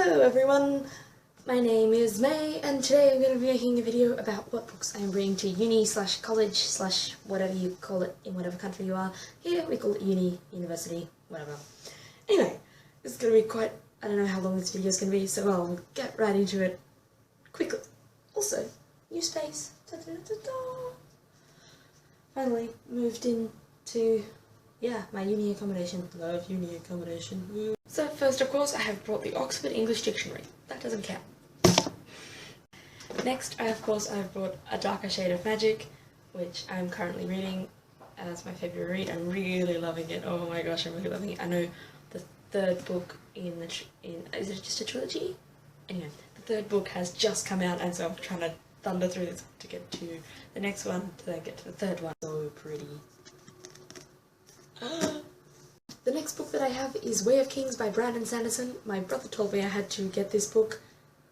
Hello everyone, my name is May and today I'm going to be making a video about what books I'm bringing to uni slash college slash whatever you call it in whatever country you are. Here we call it uni, university, whatever. Anyway, this is going to be quite, I don't know how long this video is going to be, so I'll get right into it quickly. Also, new space, da, da, da, da. Finally moved into, my uni accommodation. Love uni accommodation. Woo. So first, of course, I have brought the Oxford English Dictionary. That doesn't count. Next, of course, I've brought A Darker Shade of Magic, which I'm currently reading as my favourite read. I'm really loving it. Oh my gosh, I'm really loving it. I know the third book in the is it just a trilogy? Anyway, the third book has just come out, and so I'm trying to thunder through this to get to the next one, to then get to the third one. So pretty. The next book that I have is Way of Kings by Brandon Sanderson. My brother told me I had to get this book,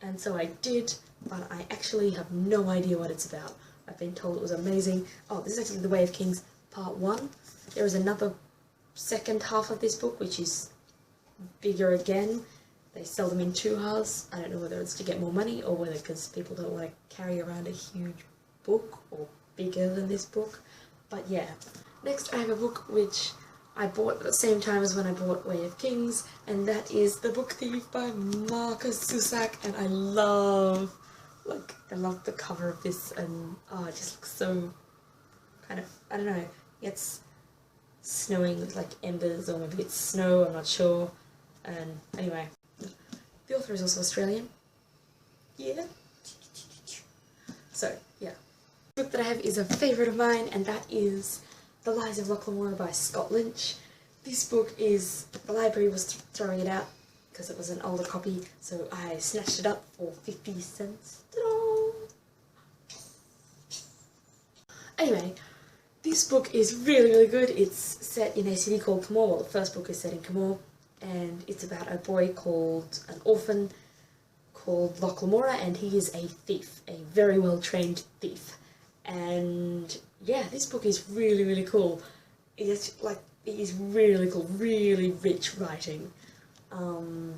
and so I did, but I actually have no idea what it's about. I've been told it was amazing. Oh, this is actually The Way of Kings Part 1. There is another second half of this book, which is bigger again. They sell them in two halves. I don't know whether it's to get more money or whether because people don't want to carry around a huge book or bigger than this book. But yeah. Next I have a book which I bought at the same time as when I bought Way of Kings, and that is The Book Thief by Markus Zusak, and I love the cover of this, and it just looks so kind of, I don't know, it's snowing with like embers, or maybe it's snow, I'm not sure, and anyway. The author is also Australian. Yeah. So, yeah. The book that I have is a favourite of mine, and that is The Lies of Lamora by Lynch. This book is, the library was throwing it out because it was an older copy, so I snatched it up for 50 cents. Ta-da! Anyway, this book is really good. It's set in a city called Camor. Well, the first book is set in Camor, and it's about a boy called, an orphan called Lamora, and he is a thief, a very well trained thief. And yeah, this book is really cool. It is really cool, really rich writing. The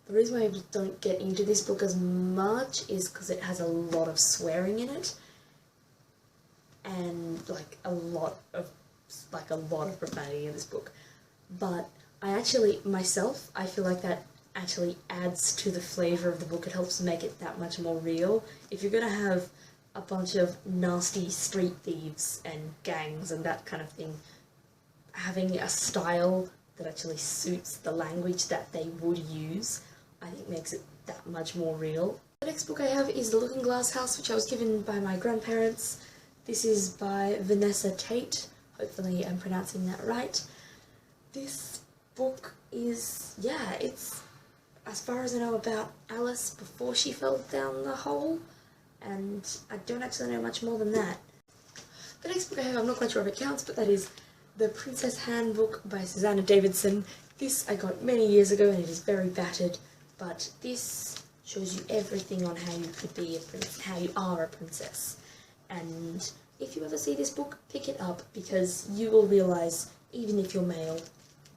reason why I don't get into this book as much is because it has a lot of swearing in it, and a lot of profanity in this book. But I actually, myself, I feel like that actually adds to the flavour of the book. It helps make it that much more real. If you're gonna have a bunch of nasty street thieves and gangs and that kind of thing, having a style that actually suits the language that they would use, I think makes it that much more real. The next book I have is The Looking Glass House, which I was given by my grandparents. This is by Vanessa Tate. Hopefully I'm pronouncing that right. This book is, it's, as far as I know, about Alice before she fell down the hole, and I don't actually know much more than that. The next book I have, I'm not quite sure if it counts, but that is The Princess Handbook by Susanna Davidson. This I got many years ago and it is very battered, but this shows you everything on how you could be a princess, how you are a princess. And if you ever see this book, pick it up, because you will realise, even if you're male,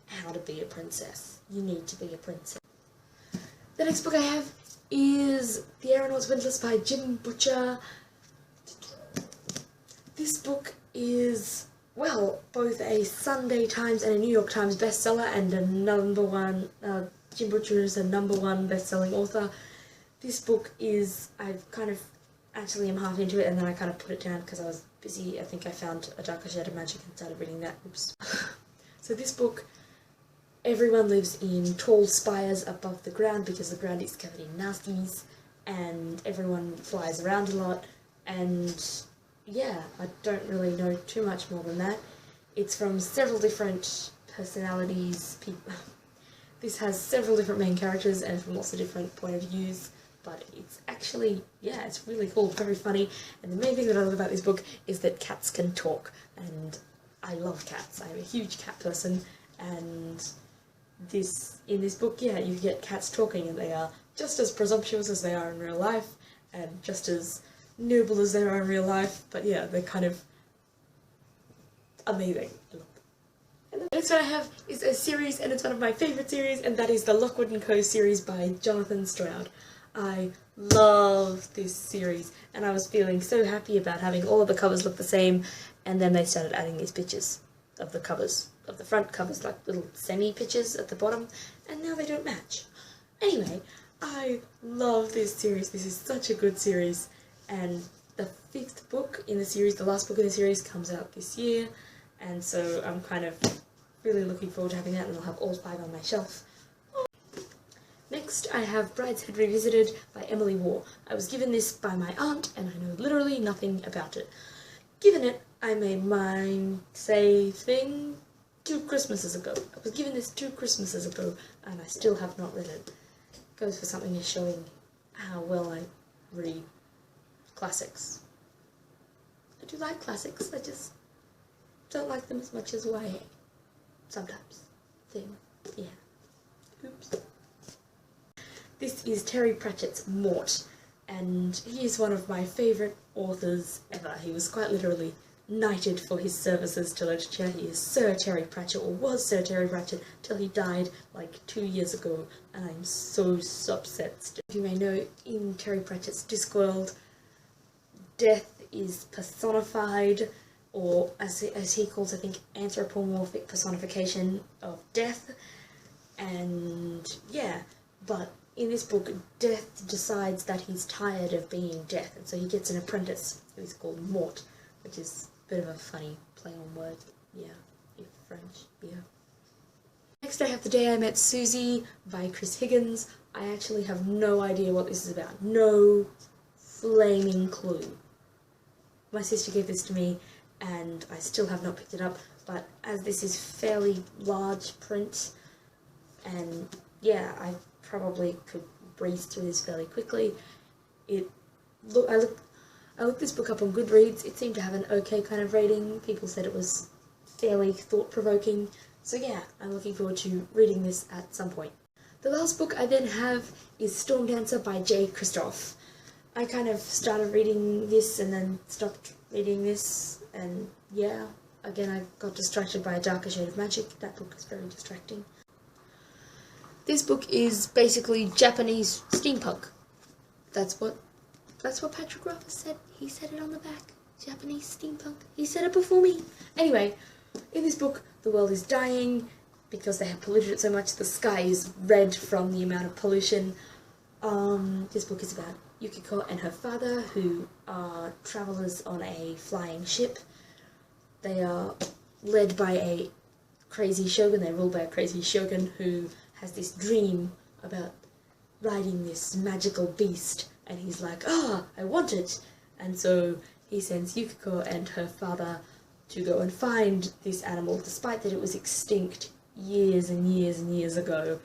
how to be a princess. You need to be a princess. The next book I have is The Aeronauts, Windlass by Jim Butcher. This book is, well, both a Sunday Times and a New York Times bestseller, and a #1, Jim Butcher is a #1 best-selling author. This book is, actually am half into it, and then I kind of put it down because I was busy. I think I found A Darker Shade of Magic and started reading that. Oops. So this book, everyone lives in tall spires above the ground because the ground is covered in nasties, and everyone flies around a lot, and yeah, I don't really know too much more than that. It's from several different personalities. This has several different main characters and from lots of different point of views, but it's actually, it's really cool, very funny, and the main thing that I love about this book is that cats can talk, and I love cats. I'm a huge cat person, and in this book, you get cats talking, and they are just as presumptuous as they are in real life, and just as noble as they are in real life, but they're kind of amazing. I love them. The next one I have is a series, and it's one of my favourite series, and that is the Lockwood & Co. series by Jonathan Stroud. I love this series, and I was feeling so happy about having all of the covers look the same, and then they started adding these pictures of the covers, of the front covers, like little semi-pictures at the bottom, and now they don't match. Anyway, I love this series. This is such a good series, and the 5th book in the series, the last book in the series, comes out this year, and so I'm kind of really looking forward to having that, and I'll have all 5 on my shelf. Next, I have Brideshead Revisited by Emily Waugh. I was given this by my aunt, and I know literally nothing about it. Given it, I made mine say thing 2 Christmases ago. I was given this 2 Christmases ago, and I still have not read it. Goes for something as showing how well I read classics. I do like classics, I just don't like them as much as YA. Sometimes. Yeah. Oops. This is Terry Pratchett's Mort, and he is one of my favourite authors ever. He was quite literally knighted for his services to literature. He is Sir Terry Pratchett, or was Sir Terry Pratchett, till he died like 2 years ago, and I'm so upset. If you may know, in Terry Pratchett's Discworld, death is personified, or as he calls, I think, anthropomorphic personification of death, and yeah, but in this book, Death decides that he's tired of being Death, and so he gets an apprentice who's called Mort, which is a bit of a funny play on words, yeah, if French, yeah. Next I have The Day I Met Suzie by Chris Higgins. I actually have no idea what this is about. No flaming clue. My sister gave this to me, and I still have not picked it up, but as this is fairly large print, and yeah, I probably could breeze through this fairly quickly. I looked this book up on Goodreads. It seemed to have an okay kind of rating. People said it was fairly thought-provoking. So yeah, I'm looking forward to reading this at some point. The last book I then have is Stormdancer by Jay Kristoff. I kind of started reading this and then stopped reading this, and yeah, again I got distracted by A Darker Shade of Magic. That book is very distracting. This book is basically Japanese steampunk. That's what Patrick Rothfuss said. He said it on the back. Japanese steampunk. He said it before me. Anyway, in this book, the world is dying because they have polluted it so much. The sky is red from the amount of pollution. This book is about Yukiko and her father, who are travellers on a flying ship. They are led by a crazy shogun. They're ruled by a crazy shogun who has this dream about riding this magical beast, and he's like, I want it, and so he sends Yukiko and her father to go and find this animal, despite that it was extinct years and years and years ago.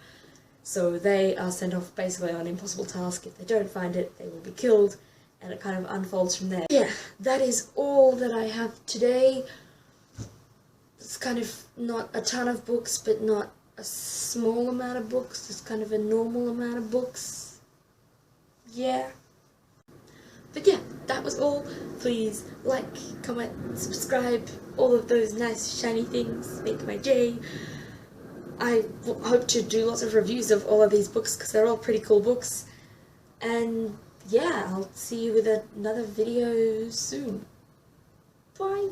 So they are sent off basically on an impossible task. If they don't find it, they will be killed, and it kind of unfolds from there. Yeah, that is all that I have today. It's kind of not a ton of books, but not a small amount of books. It's kind of a normal amount of books. Yeah. But yeah, that was all. Please like, comment, subscribe, all of those nice shiny things make my day. I hope to do lots of reviews of all of these books because they're all pretty cool books. And yeah, I'll see you with another video soon. Bye.